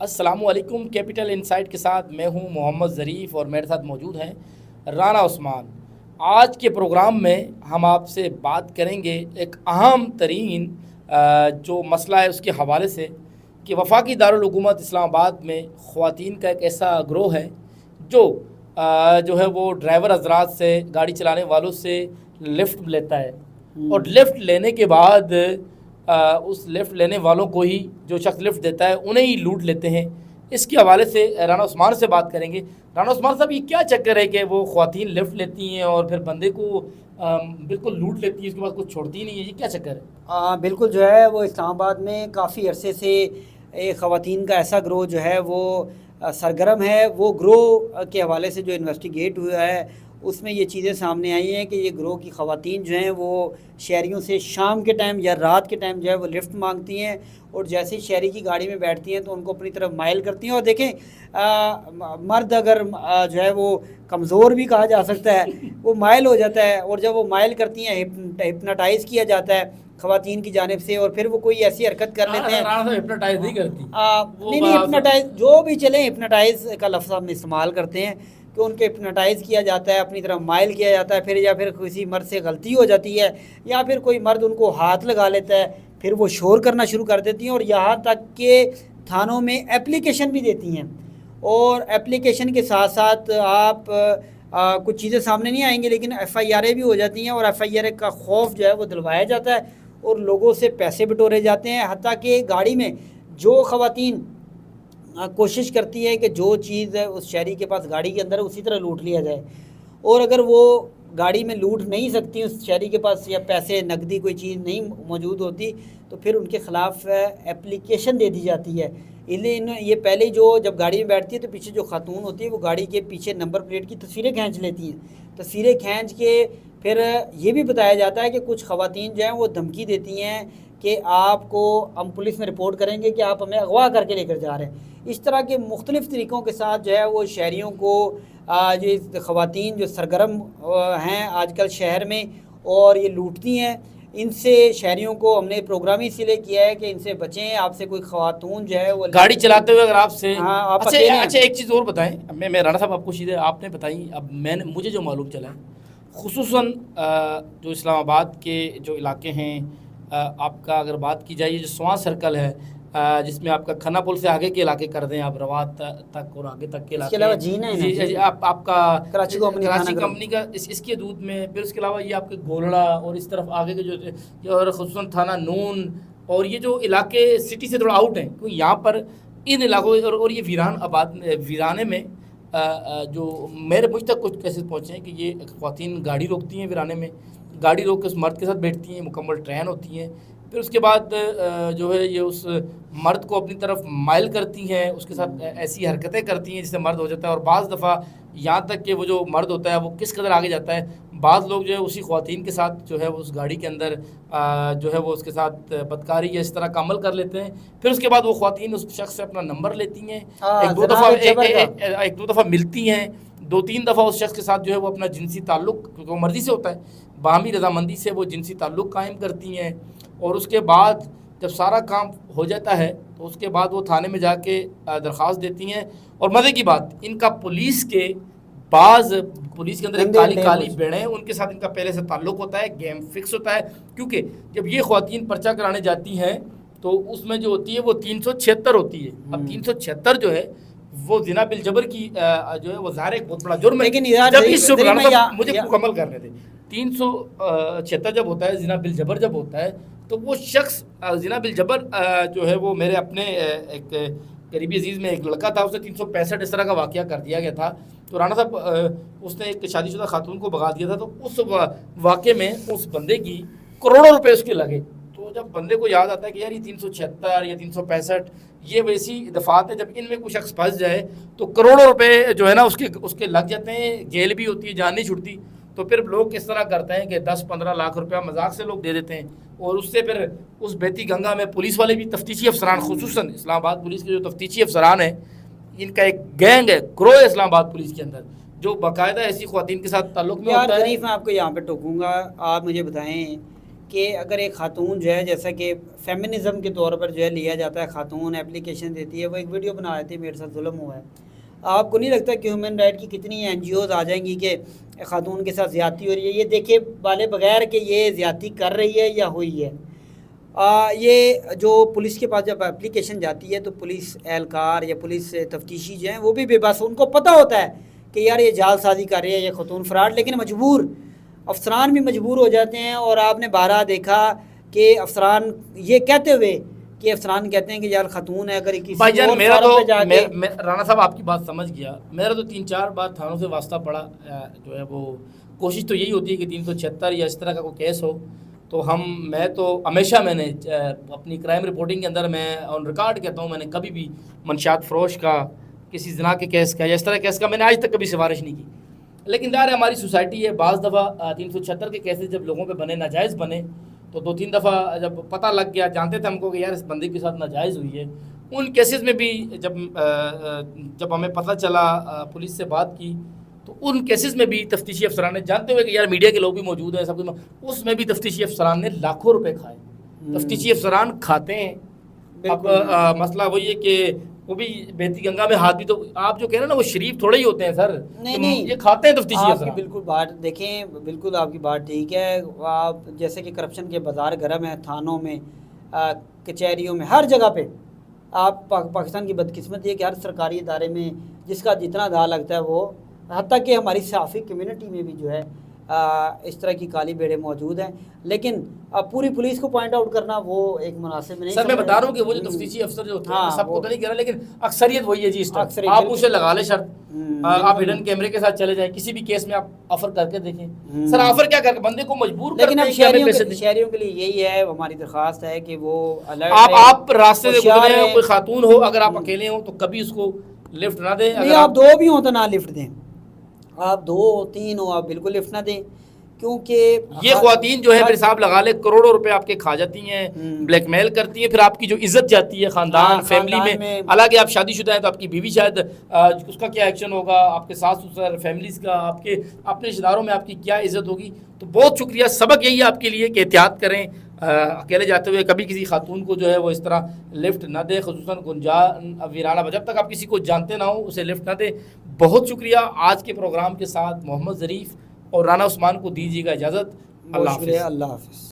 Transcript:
السلام علیکم. Capital insight کے ساتھ میں ہوں محمد ظریف اور میرے ساتھ موجود ہیں رانا عثمان. آج کے پروگرام میں ہم آپ سے بات کریں گے ایک اہم ترین جو مسئلہ ہے اس کے حوالے سے کہ وفاقی دارالحکومت اسلام آباد میں خواتین کا ایک ایسا گروہ ہے جو ہے وہ ڈرائیور حضرات سے، گاڑی چلانے والوں سے لفٹ لیتا ہے اور لفٹ لینے کے بعد اس لفٹ لینے والوں کو ہی، جو شخص لفٹ دیتا ہے انہیں ہی لوٹ لیتے ہیں. اس کے حوالے سے رانا عثمان سے بات کریں گے. رانا عثمان صاحب، یہ کیا چکر ہے کہ وہ خواتین لفٹ لیتی ہیں اور پھر بندے کو بالکل لوٹ لیتی ہیں، اس کے بعد کچھ چھوڑتی ہی نہیں ہے؟ یہ کیا چکر ہے؟ بالکل جو ہے وہ اسلام آباد میں کافی عرصے سے ایک خواتین کا ایسا گروہ جو ہے وہ سرگرم ہے. وہ گروہ کے حوالے سے جو انویسٹیگیٹ ہوا ہے اس میں یہ چیزیں سامنے آئی ہیں کہ یہ گروہ کی خواتین جو ہیں وہ شہریوں سے شام کے ٹائم یا رات کے ٹائم جو ہے وہ لفٹ مانگتی ہیں، اور جیسے ہی شہری کی گاڑی میں بیٹھتی ہیں تو ان کو اپنی طرف مائل کرتی ہیں. اور دیکھیں مرد اگر جو ہے وہ کمزور بھی کہا جا سکتا ہے، وہ مائل ہو جاتا ہے، اور جب وہ مائل کرتی ہیں ہپناٹائز کیا جاتا ہے خواتین کی جانب سے، اور پھر وہ کوئی ایسی حرکت کر لیتے ہیں. ہپناٹائز نہیں کرتی؟ نہیں ہپناٹائز جو بھی چلیں، ہپناٹائز کا لفظ ہم استعمال کرتے ہیں کہ ان کے ہپناٹائز کیا جاتا ہے، اپنی طرف مائل کیا جاتا ہے. یا پھر کسی مرد سے غلطی ہو جاتی ہے، یا پھر کوئی مرد ان کو ہاتھ لگا لیتا ہے، پھر وہ شور کرنا شروع کر دیتی ہیں، اور یہاں تک کہ تھانوں میں اپلیکیشن بھی دیتی ہیں. اور اپلیکیشن کے ساتھ ساتھ آپ کچھ چیزیں سامنے نہیں آئیں گے، لیکن ایف آئی آر بھی ہو جاتی ہیں، اور ایف آئی آر کا خوف جو ہے وہ دلوایا جاتا ہے، اور لوگوں سے پیسے بٹورے جاتے ہیں. حتیٰ کہ گاڑی میں جو خواتین کوشش کرتی ہے کہ جو چیز ہے اس شہری کے پاس گاڑی کے اندر اسی طرح لوٹ لیا جائے، اور اگر وہ گاڑی میں لوٹ نہیں سکتی، اس شہری کے پاس یا پیسے نقدی کوئی چیز نہیں موجود ہوتی، تو پھر ان کے خلاف اپلیکیشن دے دی جاتی ہے. یہ پہلے جو جب گاڑی میں بیٹھتی ہے تو پیچھے جو خاتون ہوتی ہے وہ گاڑی کے پیچھے نمبر پلیٹ کی تصویریں کھینچ لیتی ہیں. تصویریں کھینچ کے پھر یہ بھی بتایا جاتا ہے کہ کچھ خواتین جو ہیں وہ دھمکی دیتی ہیں کہ آپ کو ہم پولیس میں رپورٹ کریں گے کہ آپ ہمیں اغوا کر کے لے کر جا رہے ہیں. اس طرح کے مختلف طریقوں کے ساتھ جو ہے وہ شہریوں کو یہ خواتین جو سرگرم ہیں آج کل شہر میں اور یہ لوٹتی ہیں، ان سے شہریوں کو ہم نے پروگرام اس لیے کیا ہے کہ ان سے بچیں. آپ سے کوئی خاتون جو ہے وہ گاڑی چلاتے ہوئے اگر آپ سے آپ اچھا ایک چیز اور بتائیں. میں رانا صاحب آپ کو چیزیں آپ نے بتائی، اب مجھے جو معلوم چلا ہے، خصوصاً جو اسلام آباد کے جو علاقے ہیں، آپ کا اگر بات کی جائے، جو سواں سرکل ہے، جس میں آپ کا کھنا پل سے آگے کے علاقے کر دیں، آپ روات تک اور آگے تک کے علاقے، اس کے علاوہ جین ہے جی آپ کا کراچی کمپنی کا اس کے حدود میں، پھر اس کے علاوہ یہ آپ کے گولڑا اور اس طرف آگے کے جو اور خصوصاً تھانہ نون، اور یہ جو علاقے سٹی سے تھوڑا آؤٹ ہیں، کیونکہ یہاں پر ان علاقوں اور یہ ویرانے میں جو مجھ تک کچھ کیسز پہنچے ہیں کہ یہ خواتین گاڑی روکتی ہیں ویرانے میں، گاڑی روک کے اس مرد کے ساتھ بیٹھتی ہیں، مکمل ٹرین ہوتی ہیں، پھر اس کے بعد جو ہے یہ اس مرد کو اپنی طرف مائل کرتی ہیں، اس کے ساتھ ایسی حرکتیں کرتی ہیں جس سے مرد ہو جاتا ہے. اور بعض دفعہ یہاں تک کہ وہ جو مرد ہوتا ہے وہ کس قدر آگے جاتا ہے، بعض لوگ جو ہے اسی خواتین کے ساتھ جو ہے اس گاڑی کے اندر جو ہے وہ اس کے ساتھ بدکاری یا اس طرح کا عمل کر لیتے ہیں. پھر اس کے بعد وہ خواتین اس شخص سے اپنا نمبر لیتی ہیں، ایک دو دفعہ ملتی ہیں، 2-3 دفعہ اس شخص کے ساتھ جو ہے وہ اپنا جنسی تعلق، کیونکہ وہ مرضی سے ہوتا ہے، باہمی رضامندی سے وہ جنسی تعلق قائم کرتی ہیں. اور اس کے بعد جب سارا کام ہو جاتا ہے تو اس کے بعد وہ تھانے میں جا کے درخواست دیتی ہیں. اور مزے کی بات، ان کا پولیس کے اندر ایک کالی بیڑیں، ان کے ساتھ ان کا پہلے سے تعلق ہوتا ہے، گیم فکس ہوتا ہے. کیونکہ جب یہ خواتین پرچہ کرانے جاتی ہیں تو اس میں جو ہوتی ہے وہ 376 ہوتی ہے. اب 376 جو ہے وہ زنا بالجبر کی جو ہے وہ ظاہر ایک بہت بڑا جرم ہے. لیکن مجھے مکمل کرنے دیں. 376 جب ہوتا ہے زنا بالجبر جب ہوتا ہے تو وہ شخص زنا بالجبر جو ہے وہ میرے اپنے ایک قریبی عزیز میں ایک لڑکا تھا، اسے 365 اس طرح کا واقعہ کر دیا گیا تھا. تو رانا صاحب اس نے ایک شادی شدہ خاتون کو بھگا دیا تھا، تو اس واقعے میں اس بندے کی کروڑوں روپے اس کے لگے. تو جب بندے کو یاد آتا ہے کہ یار یہ 376 یا 365 یہ ویسی دفعات ہے جب ان میں کوئی شخص پھنس جائے تو کروڑوں روپے جو ہے نا اس کے لگ جاتے ہیں، جیل بھی ہوتی ہے، جان نہیں چھوٹتی. تو پھر لوگ کس طرح کرتے ہیں کہ 10-15 لاکھ روپیہ مذاق سے لوگ دے دیتے ہیں، اور اس سے پھر اس بیتی گنگا میں پولیس والے بھی، تفتیشی افسران، خصوصاً اسلام آباد پولیس کے جو تفتیشی افسران ہیں، ان کا ایک گینگ ہے، گروہ ہے اسلام آباد پولیس کے اندر، جو باقاعدہ ایسی خواتین کے ساتھ تعلق میں ہوتا ہے. شریف میں آپ کو یہاں پہ ٹوکوں گا. آپ مجھے بتائیں کہ اگر ایک خاتون جو ہے جیسا کہ فیمنزم کے طور پر جو ہے لیا جاتا ہے، خاتون اپلیکیشن دیتی ہے، وہ ایک ویڈیو بنا رہی تھی میرے ساتھ ظلم ہوا ہے، آپ کو نہیں لگتا کہ ہیومن رائٹ کی کتنی این جی اوز آ جائیں گی کہ خاتون کے ساتھ زیادتی ہو رہی ہے، یہ دیکھے والے بغیر کہ یہ زیادتی کر رہی ہے یا ہوئی ہے؟ یہ جو پولیس کے پاس جب اپلیکیشن جاتی ہے تو پولیس اہلکار یا پولیس تفتیشی جو ہیں وہ بھی بے بس، ان کو پتہ ہوتا ہے کہ یار یہ جال سازی کر رہی ہے، یہ خاتون فراڈ، لیکن مجبور افسران بھی مجبور ہو جاتے ہیں۔ اور آپ نے بارہا دیکھا کہ افسران یہ کہتے ہوئے کہ افسران کہتے ہیں کہ یار خاتون ہے، اگر کسی بھائی جان اور میرا فارم تو پہ جا کے رانا صاحب آپ کی بات سمجھ گیا، میرا تو 3-4 بار تھانوں سے واسطہ پڑا، جو ہے وہ کوشش تو یہی ہوتی ہے کہ 376 یا اس طرح کا کوئی کیس ہو تو میں تو ہمیشہ میں نے اپنی کرائم رپورٹنگ کے اندر میں آن ریکارڈ کہتا ہوں، میں نے کبھی بھی منشیات فروش کا، کسی زنا کے کیس کا یا اس طرح کیس کا میں نے آج تک کبھی سفارش نہیں کی۔ لیکن ظاہر ہے ہماری سوسائٹی ہے، بعض دفعہ 376 کے کیسز جب لوگوں پہ بنے، ناجائز بنے، تو 2-3 دفعہ جب پتہ لگ گیا، جانتے تھے ہم کو کہ یار اس بندے کے ساتھ ناجائز ہوئی ہے، ان کیسز میں بھی جب ہمیں پتہ چلا، پولیس سے بات کی، تو ان کیسز میں بھی تفتیشی افسران نے، جانتے ہوئے کہ یار میڈیا کے لوگ بھی موجود ہیں سب کچھ، اس میں بھی تفتیشی افسران نے لاکھوں روپے کھائے۔ تفتیشی افسران کھاتے ہیں۔ اب مسئلہ وہی ہے کہ وہ بھی بیتی گنگا میں ہاتھ بھی، تو آپ جو کہہ رہے ہیں نا وہ شریف تھوڑے ہی ہوتے ہیں سر، نہیں یہ کھاتے ہیں تفتیشی آپ افسران۔ کی بالکل بات دیکھیں، بالکل آپ کی بات ٹھیک ہے۔ آپ جیسے کہ کرپشن کے بازار گرم ہیں، تھانوں میں، کچہریوں میں، ہر جگہ پہ۔ آپ پاکستان کی بدقسمتی ہے کہ ہر سرکاری ادارے میں جس کا جتنا دھا لگتا ہے وہ، حتیٰ کہ ہماری صحافی کمیونٹی میں بھی جو ہے اس طرح کی کالی بیڑے موجود ہیں، لیکن اب پوری پولیس کو پوائنٹ آؤٹ کرنا وہ ایک مناسب نہیں سر میں سمجھ بتا رہا ہوں کہ وہ جو تفتیشی افسر جو ہوتے ہیں، ہاں، سب کو وہ تو نہیں کہہ رہا لیکن اکثریت وہی ہے جی۔ اس اکثر آپ اسے لگا لیں شرط، آپ بالکل۔ ہڈن کیمرے کے ساتھ چلے جائیں، کسی بھی کیس میں آپ آفر کر کے دیکھیں۔ سر آفر کیا کر کے بندے کو مجبور کرتے لیکن اب ہیں کہ ہمیں پیسے دیں۔ شہریوں کے لیے یہی ہے، ہماری درخواست ہے کہ وہ آپ راستے سے گزرے ہیں، کوئی خاتون ہو، اگر آپ اکیلے ہوں تو کبھی اس کو لفٹ نہ دیں۔ نہیں، آپ 2 بھی ہوں تو نہ لفٹ دیں، آپ 2-3 ہو آپ بالکل لفٹ نہ دیں، کیونکہ یہ خواتین جو ہے میرے صاحب لگا لے کروڑوں روپے آپ کے کھا جاتی ہیں، بلیک میل کرتی ہیں، پھر آپ کی جو عزت جاتی ہے خاندان فیملی میں، حالانکہ آپ شادی شدہ ہیں تو آپ کی بیوی شاید اس کا کیا ایکشن ہوگا، آپ کے ساس سسر فیملیز کا، آپ کے اپنے رشتہ داروں میں آپ کی کیا عزت ہوگی۔ تو بہت شکریہ، سبق یہی ہے آپ کے لیے کہ احتیاط کریں، اکیلے جاتے ہوئے کبھی کسی خاتون کو جو ہے وہ اس طرح لفٹ نہ دے، خصوصاً ویرانہ، جب تک آپ کسی کو جانتے نہ ہو اسے لفٹ نہ دے۔ بہت شکریہ۔ آج کے پروگرام کے ساتھ محمد ظریف اور رانا عثمان کو دیجیے گا اجازت۔ اللہ حافظ۔ اللہ حافظ۔